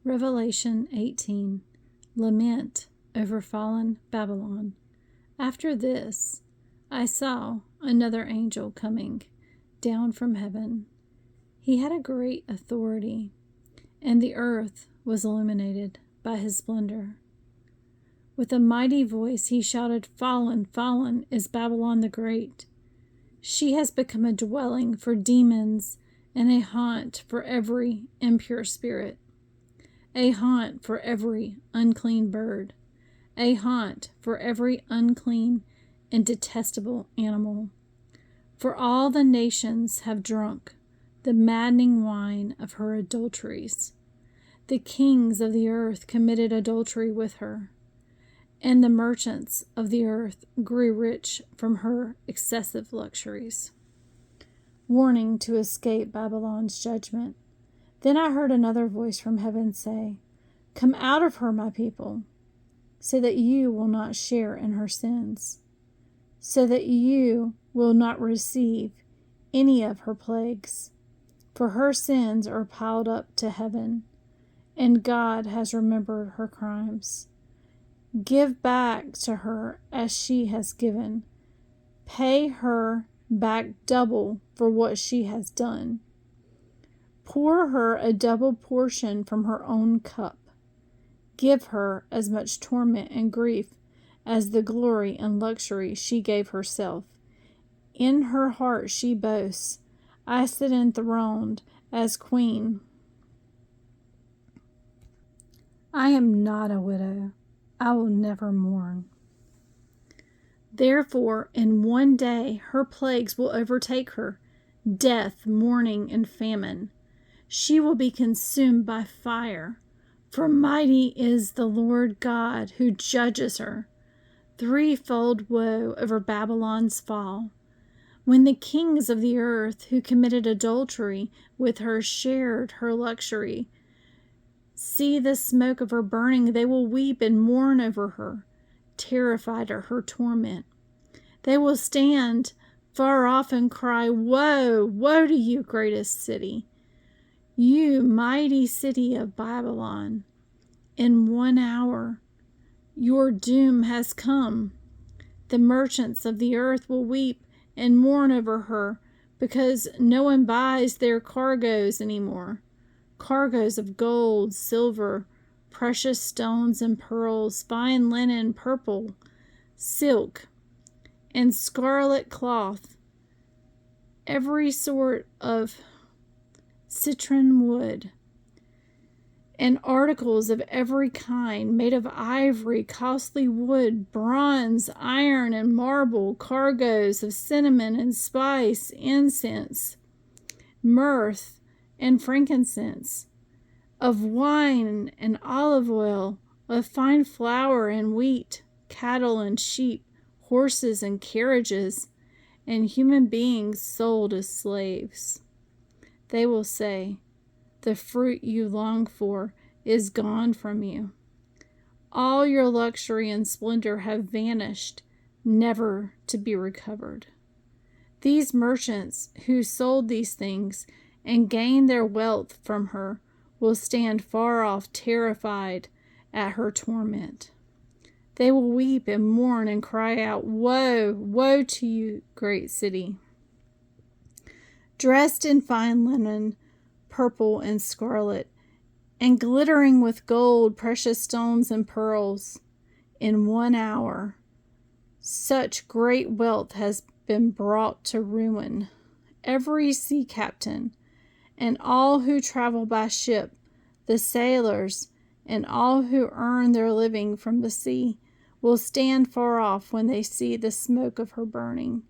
Revelation 18. Lament over fallen Babylon. After this, I saw another angel coming down from heaven. He had a great authority, and the earth was illuminated by his splendor. With a mighty voice he shouted, "Fallen, fallen is Babylon the Great. She has become a dwelling for demons and a haunt for every impure spirit, a haunt for every unclean bird, a haunt for every unclean and detestable animal. For all the nations have drunk the maddening wine of her adulteries. The kings of the earth committed adultery with her, and the merchants of the earth grew rich from her excessive luxuries." Warning to escape Babylon's judgment. Then I heard another voice from heaven say, "Come out of her, my people, so that you will not share in her sins, so that you will not receive any of her plagues. For her sins are piled up to heaven, and God has remembered her crimes. Give back to her as she has given. Pay her back double for what she has done. Pour her a double portion from her own cup. Give her as much torment and grief as the glory and luxury she gave herself. In her heart she boasts, 'I sit enthroned as queen. I am not a widow. I will never mourn.' Therefore, in one day her plagues will overtake her, death, mourning, and famine. She will be consumed by fire, for mighty is the Lord God who judges her. Threefold woe over Babylon's fall. When the kings of the earth who committed adultery with her shared her luxury, see the smoke of her burning, they will weep and mourn over her, terrified at her torment. They will stand far off and cry, 'Woe, woe to you, greatest city, you mighty city of Babylon! In 1 hour your doom has come.' The merchants of the earth will weep and mourn over her, because no one buys their cargoes anymore. Cargoes of gold, silver, precious stones and pearls, fine linen, purple, silk, and scarlet cloth, every sort of citron wood, and articles of every kind made of ivory, costly wood, bronze, iron, and marble, cargoes of cinnamon and spice, incense, myrrh, and frankincense, of wine and olive oil, of fine flour and wheat, cattle and sheep, horses and carriages, and human beings sold as slaves. They will say, 'The fruit you long for is gone from you. All your luxury and splendor have vanished, never to be recovered.' These merchants who sold these things and gained their wealth from her will stand far off, terrified at her torment. They will weep and mourn and cry out, 'Woe, woe to you, great city, dressed in fine linen, purple and scarlet, and glittering with gold, precious stones, and pearls. In 1 hour, such great wealth has been brought to ruin. Every sea captain and all who travel by ship, the sailors and all who earn their living from the sea, will stand far off when they see the smoke of her burning.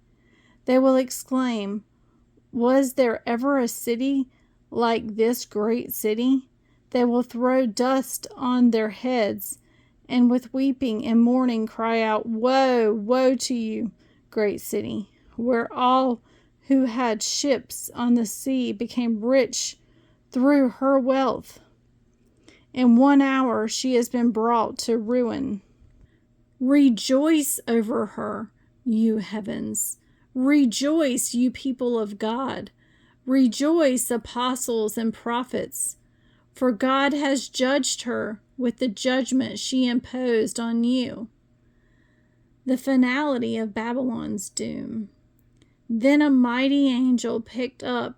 They will exclaim, 'Was there ever a city like this great city?' They will throw dust on their heads, and with weeping and mourning cry out, 'Woe, woe to you, great city, where all who had ships on the sea became rich through her wealth. In 1 hour she has been brought to ruin.' Rejoice over her, you heavens. Rejoice, you people of God. Rejoice, apostles and prophets. for God has judged her with the judgment she imposed on you. The finality of Babylon's doom. Then a mighty angel picked up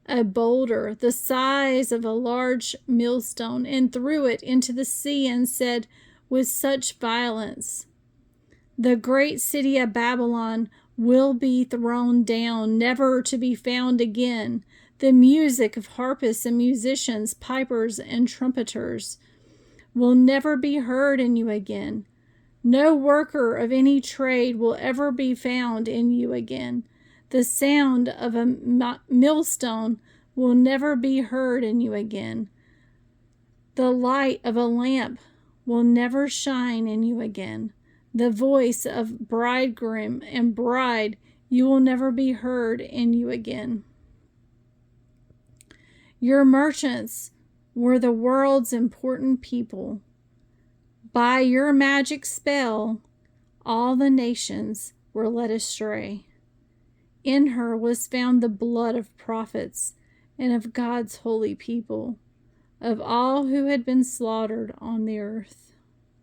a boulder the size of a large millstone and threw it into the sea and said with such violence, "The great city of Babylon will be thrown down, never to be found again. The music of harpists and musicians, pipers and trumpeters will never be heard in you again. No worker of any trade will ever be found in you again. The sound of a millstone will never be heard in you again. The light of a lamp will never shine in you again. The voice of bridegroom and bride you will never be heard in you again. Your merchants were the world's important people. By your magic spell, all the nations were led astray. In her was found the blood of prophets and of God's holy people, of all who had been slaughtered on the earth."